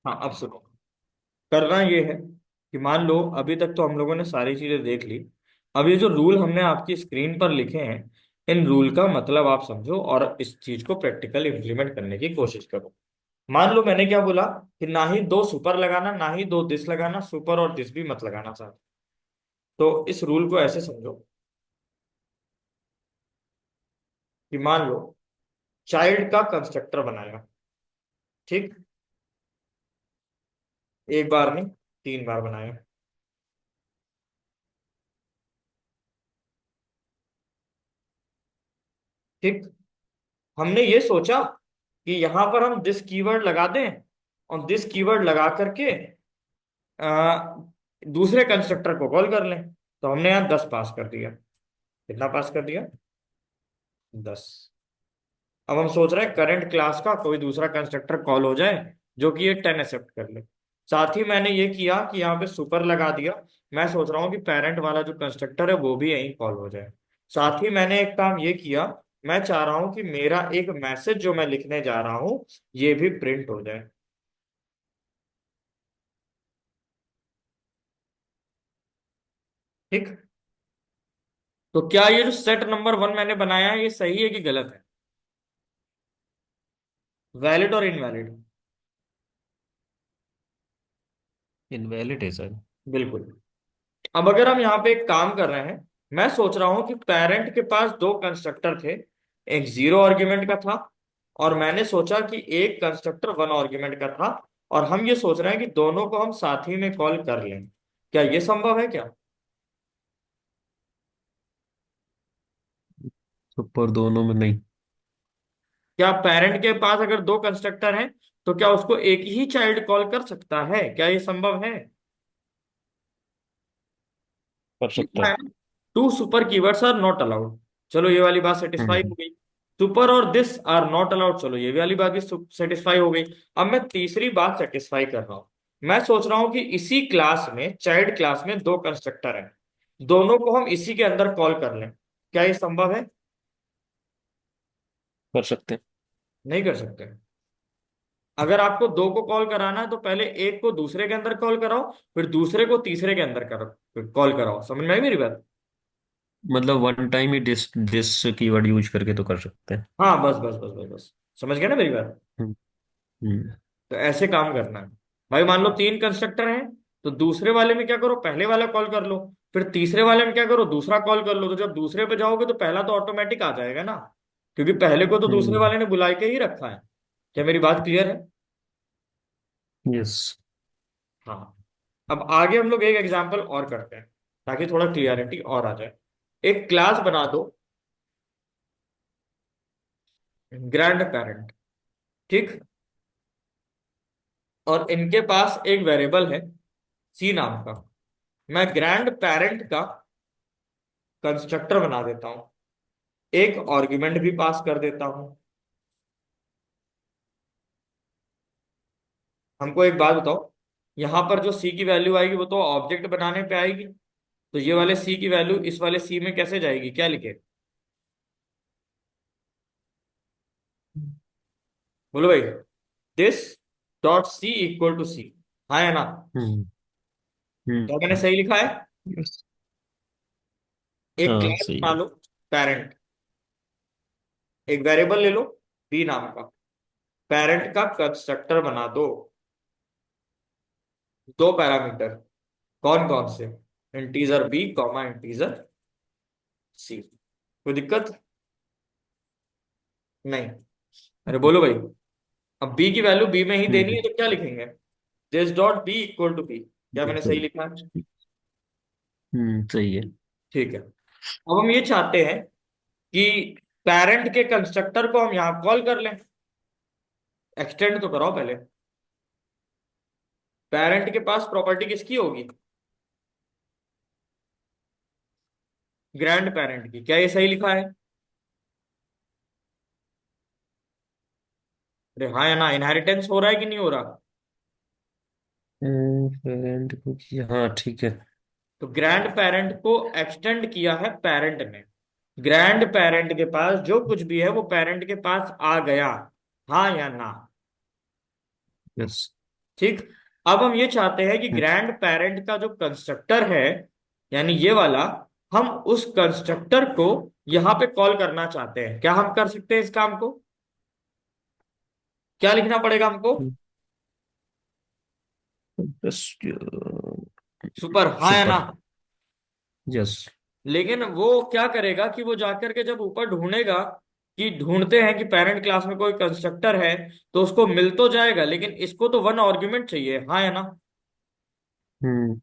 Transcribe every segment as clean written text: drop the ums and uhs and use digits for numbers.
हाँ, अब सुनो। करना ये है कि मान लो अभी तक तो हम लोगों ने सारी चीजें देख ली। अब ये जो रूल हमने आपकी स्क्रीन पर लिखे हैं, इन रूल का मतलब आप समझो और इस चीज को प्रैक्टिकल इम्प्लीमेंट करने की कोशिश करो। मान लो मैंने क्या बोला कि ना ही दो सुपर लगाना ना ही दो दिस लगाना, सुपर और दिस भी मत लगाना साथ। तो इस रूल को ऐसे समझो कि मान लो चाइल्ड का कंस्ट्रक्टर बनाया, ठीक, एक बार नहीं, 3 बार बनाया, ठीक। हमने ये सोचा कि यहां पर हम दिस कीवर्ड लगा दें और दिस कीवर्ड लगा करके आ, दूसरे कंस्ट्रक्टर को कॉल कर लें। तो हमने यहाँ 10 पास कर दिया। कितना पास कर दिया? 10। अब हम सोच रहे हैं करंट क्लास का कोई दूसरा कंस्ट्रक्टर कॉल हो जाए जो कि ये 10 एक्सेप्ट कर ले। साथ ही मैंने ये किया कि यहाँ पे सुपर लगा दिया। मैं सोच रहा हूँ कि पेरेंट वाला जो कंस्ट्रक्टर है वो भी यहीं कॉल हो जाए। साथ ही मैंने एक काम ये किया, मैं चाह रहा हूँ कि मेरा एक मैसेज जो मैं लिखने जा रहा हूँ ये भी प्रिंट हो जाए, ठीक। तो क्या ये जो सेट नंबर 1 मैंने बनाया है ये सही है कि गलत है? वैलिड और इनवैलिड? इनवैलिड है सर। बिल्कुल। अब अगर हम यहाँ पे एक काम कर रहे हैं, मैं सोच रहा हूं कि पेरेंट के पास दो कंस्ट्रक्टर थे, एक 0 आर्ग्यूमेंट का था और मैंने सोचा कि एक कंस्ट्रक्टर 1 आर्ग्यूमेंट का था। और हम ये सोच रहे हैं कि दोनों को हम साथ ही में कॉल कर लें। क्या ये संभव है क्या? सुपर दोनों में नहीं। क्या पेरेंट के पास अगर दो कंस्ट्रक्टर हैं तो क्या उसको एक ही चाइल्ड कॉल कर सकता है? क्या ये संभव है? कर सकता लिखा है। है, two super keywords are not allowed. चलो ये वाली बात सेटिस्फाई हम्म। हो गई। सुपर और दिस आर नॉट अलाउड, चलो ये वाली बात भी सेटिस्फाई हो गई। अब मैं तीसरी बात सेटिस्फाई कर रहा हूं। मैं सोच रहा हूं कि इसी क्लास में, चाइल्ड क्लास में दो कंस्ट्रक्टर हैं, दोनों को हम इसी के अंदर कॉल कर लें। क्या ये संभव है? कर सकते हैं। नहीं कर सकते। अगर आपको दो को कॉल कराना है तो पहले एक को दूसरे के अंदर कॉल कराओ, फिर दूसरे को तीसरे के अंदर करो, कॉल कराओ। समझ में आई मेरी बात? मतलब one time he this this keyword use करके तो कर सकते हैं। हाँ, बस बस बस बस बस, समझ गया ना मेरी बात? हम्म। हम्म। तो ऐसे काम करना है। भाई मान लो 3 कंस्ट्रक्टर हैं, तो दूसरे वाले में क्या करो, पहले वाला कॉल कर लो, फिर तीसरे वाले में क्या करो, दूसरा कॉल कर लो। तो जब दूसरे पे जाओगे तो पहला तो ऑटोमेटिक आ जाएगा ना, क्योंकि पहले को तो दूसरे हम्म। वाले ने बुला के ही रखा है। क्या मेरी बात क्लियर है? यस। हाँ। अब आगे हम लोग एक एग्जाम्पल और करते हैं ताकि थोड़ा क्लियरिटी और आ जाए। एक क्लास बना दो, ग्रैंड पेरेंट, ठीक। और इनके पास एक वेरिएबल है सी नाम का। मैं ग्रैंड पेरेंट का कंस्ट्रक्टर बना देता हूं, एक आर्ग्यूमेंट भी पास कर देता हूं। हमको एक बात बताओ, यहां पर जो सी की वैल्यू आएगी वो तो ऑब्जेक्ट बनाने पे आएगी, तो ये वाले सी की वैल्यू इस वाले सी में कैसे जाएगी? क्या लिखे? बोलो भाई। This dot C equal to C, हाँ या ना? हम्म। क्या मैंने हम्म। सही लिखा है? यस। एक हाँ क्लास सही बना है। लो, पेरेंट, एक वेरिएबल ले लो बी नाम का, पेरेंट का कंस्ट्रक्टर बना दो, दो पैरामीटर, कौन कौन से? इंटीजर बी कॉमा इंटीजर सी। कोई दिक्कत? नहीं। अरे बोलो भाई। अब बी की वैल्यू बी में ही देनी है हम्म। तो क्या लिखेंगे? This dot B equal to B. क्या मैंने सही सही। लिखा है? सही है। ठीक है। अब हम ये चाहते हैं कि पेरेंट के कंस्ट्रक्टर को हम यहां कॉल कर लें। एक्सटेंड तो कराओ पहले। पेरेंट के पास प्रॉपर्टी किसकी होगी? ग्रैंड पेरेंट की। क्या ये सही लिखा है? अरे हाँ या ना? इनहेरिटेंस हो रहा है कि नहीं हो रहा? पेरेंट को किया, हाँ ठीक है। तो ग्रैंड पेरेंट को एक्सटेंड किया है पेरेंट ने। ग्रैंड पेरेंट के पास जो कुछ भी है वो पेरेंट के पास आ गया, हाँ या ना? यस। ठीक। अब हम ये चाहते हैं कि हम्म, ग्रैंड पेरेंट का जो कंस्ट्रक्टर है, यानी ये वाला, हम उस कंस्ट्रक्टर को यहां पे कॉल करना चाहते हैं। क्या हम कर सकते हैं इस काम को? क्या लिखना पड़ेगा हमको? just, सुपर, हाँ या ना? सुपर। यस। लेकिन वो क्या करेगा कि वो जाकर के जब ऊपर ढूंढेगा कि ढूंढते हैं कि पेरेंट क्लास में कोई कंस्ट्रक्टर है, तो उसको मिल तो जाएगा, लेकिन इसको तो वन आर्ग्यूमेंट चाहिए, हाँ या ना? हम्म।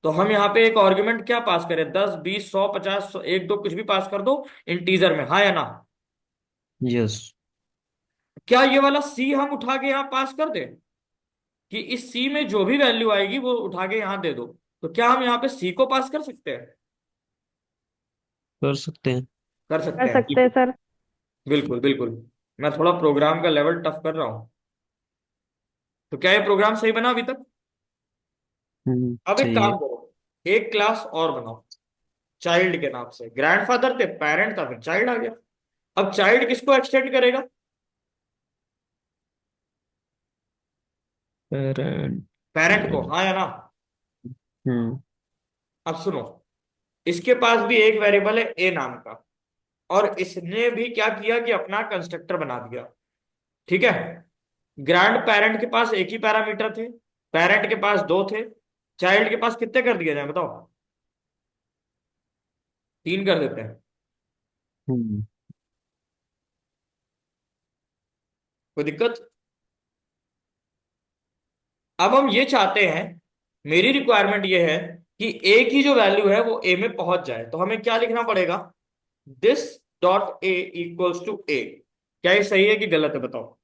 तो हम यहाँ पे एक आर्ग्यूमेंट क्या पास करें? 10, 20, 100, 50, एक दो कुछ भी पास कर दो इंटीजर में, हाँ या ना? यस। क्या ये वाला सी हम उठा के यहाँ पास कर दें कि इस सी में जो भी वैल्यू आएगी वो उठा के यहाँ दे दो? तो क्या हम यहाँ पे सी को पास कर सकते हैं? कर सकते हैं। कर कर सकते हैं, सकते हैं बिल्कुल। सर। बिल्कुल बिल्कुल। मैं थोड़ा प्रोग्राम का लेवल टफ कर रहा हूँ। तो क्या ये प्रोग्राम सही बना अभी तक? अब एक सही काम है। करो, एक क्लास और बनाओ चाइल्ड के नाम से। ग्रैंडफादर थे, पेरेंट था, फिर चाइल्ड आ गया। अब चाइल्ड किसको एक्सटेंड करेगा? पेरेंट। पेरेंट को, हाँ या ना? हम्म। अब सुनो, इसके पास भी एक वेरिएबल है ए नाम का, और इसने भी क्या किया कि अपना कंस्ट्रक्टर बना दिया। ठीक है। ग्रैंड पेरेंट के पास एक ही पैरामीटर थे, पेरेंट के पास दो थे, चाइल्ड के पास कितने कर दिया जाए बताओ? तीन कर देते हैं। हम्म। कोई दिक्कत? अब हम ये चाहते हैं, मेरी रिक्वायरमेंट ये है कि ए की जो वैल्यू है वो ए में पहुंच जाए। तो हमें क्या लिखना पड़ेगा? This dot A equals to A. क्या ये सही है कि गलत है बताओ?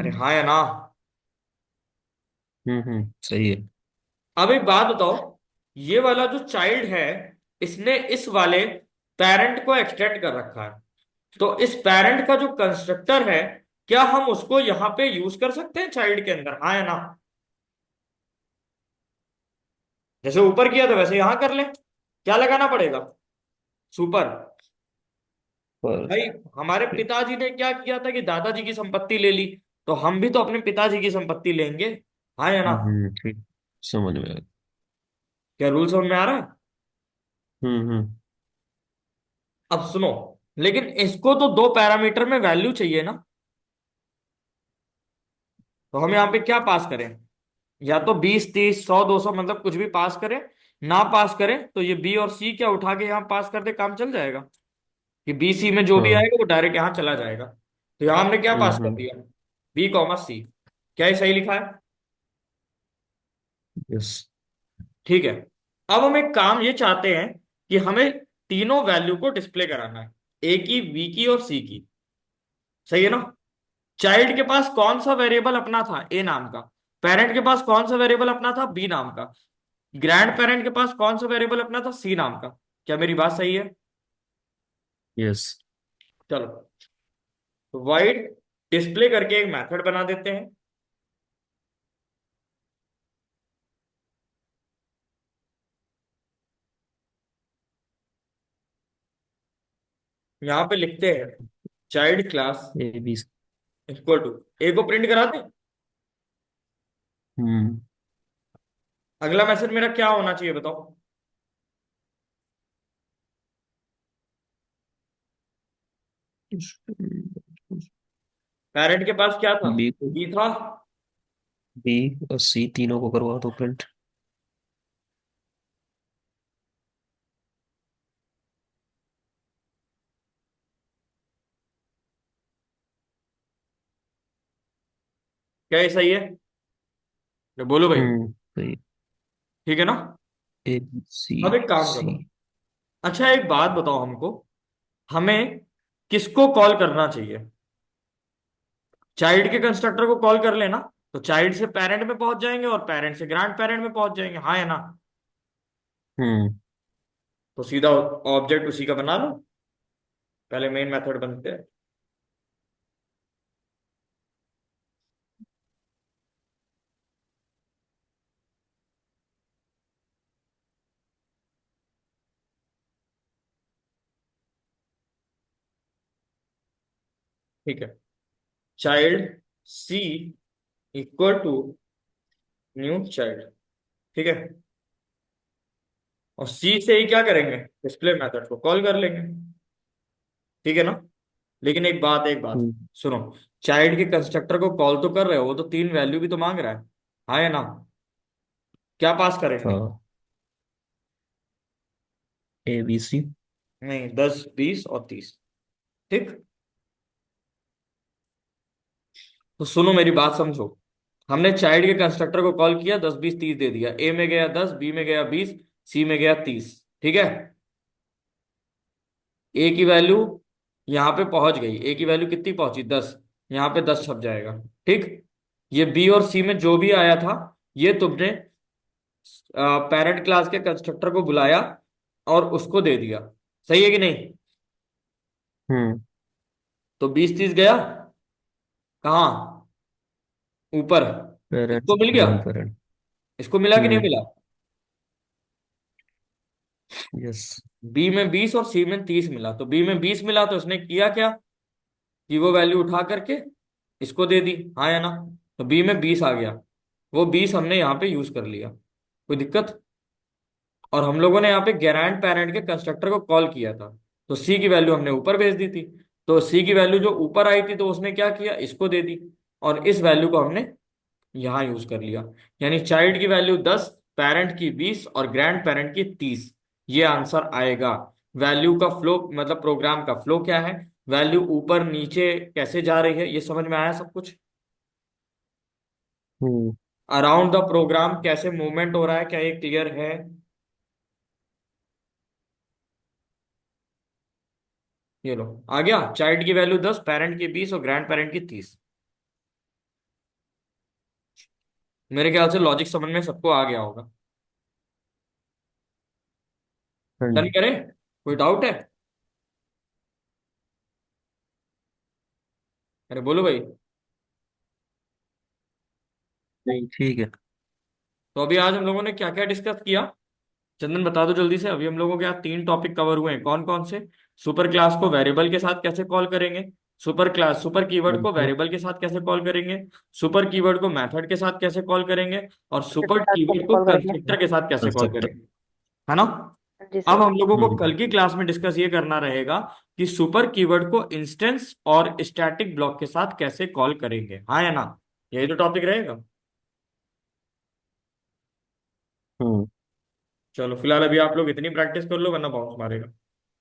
अरे हाँ या ना? सही है। अब एक बात बताओ, ये वाला जो चाइल्ड है, इसने इस वाले पेरेंट को एक्सटेंड कर रखा है। तो इस पेरेंट का जो कंस्ट्रक्टर है, क्या हम उसको यहां पे यूज कर सकते हैं चाइल्ड के अंदर, हाँ या ना? जैसे ऊपर किया था वैसे यहां कर ले। क्या लगाना पड़ेगा? सुपर। पर भाई, हमारे पिताजी ने क्या किया था कि दादाजी की संपत्ति ले ली, तो हम भी तो अपने पिताजी की संपत्ति लेंगे, हाँ या ना? ठीक। समझ में आ गया। क्या रूल समझ में आ रहा है? हम्म। अब सुनो, लेकिन इसको तो दो पैरामीटर में वैल्यू चाहिए ना। तो हम यहाँ पे क्या पास करें? या तो 20, 30, 100, 200, मतलब कुछ भी पास करें। ना पास करें तो ये बी और सी क्या उठा के यहाँ पास कर दे, काम चल जाएगा। कि बी सी में जो भी हाँ। आएगा वो डायरेक्ट यहाँ चला जाएगा। तो यहाँ हमने क्या पास कर हम्म। दिया? B, C। क्या ये सही लिखा है? यस। ठीक है। अब हम एक काम ये चाहते हैं कि हमें तीनों वैल्यू को डिस्प्ले कराना है, ए की, बी की और सी की। सही है ना? चाइल्ड के पास कौन सा वेरिएबल अपना था, ए नाम का? पेरेंट के पास कौन सा वेरिएबल अपना था, बी नाम का? ग्रैंड पेरेंट के पास कौन सा वेरिएबल अपना था, सी नाम का? क्या मेरी बात सही है? यस। चलो, तो वाइड डिस्प्ले करके एक मेथड बना देते हैं। यहाँ पे लिखते हैं child class A B. Equal to, A को प्रिंट करा दें। हम्म। अगला मैसेज मेरा क्या होना चाहिए बताओ? पेरेंट के पास क्या था? बी को, बी था। बी और सी तीनों को करवा दो प्रिंट। क्या ये सही है? तो बोलो भाई। सही। ठीक है ना? A B C. अब एक काम सी। करो। अच्छा, एक बात बताओ हमको, हमें किसको कॉल करना चाहिए? चाइल्ड के कंस्ट्रक्टर को कॉल कर लेना, तो चाइल्ड से पेरेंट में पहुंच जाएंगे और पेरेंट से ग्रैंड पेरेंट में पहुंच जाएंगे, हाँ या ना? हम्म। तो सीधा ऑब्जेक्ट उसी का बना लो। पहले मेन मेथड बनते हैं। ठीक है। Child C equal to new child. ठीक है। और सी से ही क्या करेंगे, डिस्प्ले मेथड को कॉल कर लेंगे। ठीक है ना। लेकिन एक बात हम्म। सुनो। चाइल्ड के कंस्ट्रक्टर को कॉल तो कर रहे हो, वो तो तीन वैल्यू भी तो मांग रहा है। हाँ या ना। क्या पास करेंगे। हाँ, ABC। नहीं, 10, 20 और 30। ठीक। तो सुनो मेरी बात समझो। हमने चाइल्ड के कंस्ट्रक्टर को कॉल किया, 10, 20, 30 दे दिया। ए में गया 10, बी में गया 20, सी में गया 30। ठीक है। ए की वैल्यू यहाँ पे पहुंच गई, ए की वैल्यू कितनी पहुंची, 10। यहाँ पे 10 छप जाएगा। ठीक। ये बी और सी में जो भी आया था, ये तुमने पेरेंट क्लास के कंस्ट्रक्टर को बुलाया और उसको दे दिया। सही है कि नहीं। हम्म। तो 20, 30 गया कहाँ, ऊपर। पेरेंट, इसको मिल गया। Grand parent. इसको मिला कि नहीं हम्म। मिला। यस। बी में 20 और सी में 30 मिला, तो बी में 20 मिला तो इसने किया क्या कि वो वैल्यू उठा करके इसको दे दी। हाँ या ना। तो बी में 20 आ गया, वो 20 हमने यहाँ पे यूज कर लिया। कोई दिक्कत। और हम लोगों ने यहाँ पे ग्रैंड पेरेंट के कंस्ट्रक्टर को कॉल किया था, तो सी की वैल्यू हमने ऊपर भेज दी थी। तो सी की वैल्यू जो ऊपर आई थी, तो उसने क्या किया, इसको दे दी। और इस वैल्यू को हमने यहाँ यूज कर लिया। यानी चाइल्ड की वैल्यू 10, पेरेंट की 20 और ग्रैंड पेरेंट की 30। ये आंसर आएगा। वैल्यू का फ्लो मतलब प्रोग्राम का फ्लो क्या है, वैल्यू ऊपर नीचे कैसे जा रही है, ये समझ में आया सब कुछ। हम्म। अराउंड द प्रोग्राम कैसे मूवमेंट हो रहा है, क्या ये क्लियर है। ये लो आ गया, चाइल्ड की वैल्यू 10, पेरेंट की 20 और ग्रैंड पेरेंट की 30। मेरे ख्याल से लॉजिक समझ में सबको आ गया होगा। हाँ डन जी। करें। कोई डाउट है। अरे बोलो भाई। नहीं, ठीक है। तो अभी आज हम लोगों ने क्या क्या डिस्कस किया, चंदन बता दो जल्दी से। अभी हम लोगों के यहाँ तीन टॉपिक कवर हुए हैं, कौन कौन से। सुपर क्लास को वेरिएबल के साथ कैसे कॉल करेंगे, सुपर कीवर्ड को बिल्कुल। वेरिएबल के साथ कैसे कॉल करेंगे, सुपर कीवर्ड को मेथड के साथ कैसे कॉल करेंगे, और किसके सुपर साथ कीवर्ड कैसे को कॉल करेंगे? कंस्ट्रक्टर के साथ कैसे कॉल कंस्ट्रक्टर। करेंगे। है ना। जी अब सर। हम लोगों को हम्म। कल की क्लास में डिस्कस ये करना रहेगा कि सुपर कीवर्ड को इंस्टेंस और स्टैटिक ब्लॉक के साथ कैसे कॉल करेंगे। हाँ या ना। यही तो टॉपिक रहेगा। हम्म। चलो फिलहाल अभी आप लोग इतनी प्रैक्टिस कर लो, वरना बाउंस मारेगा।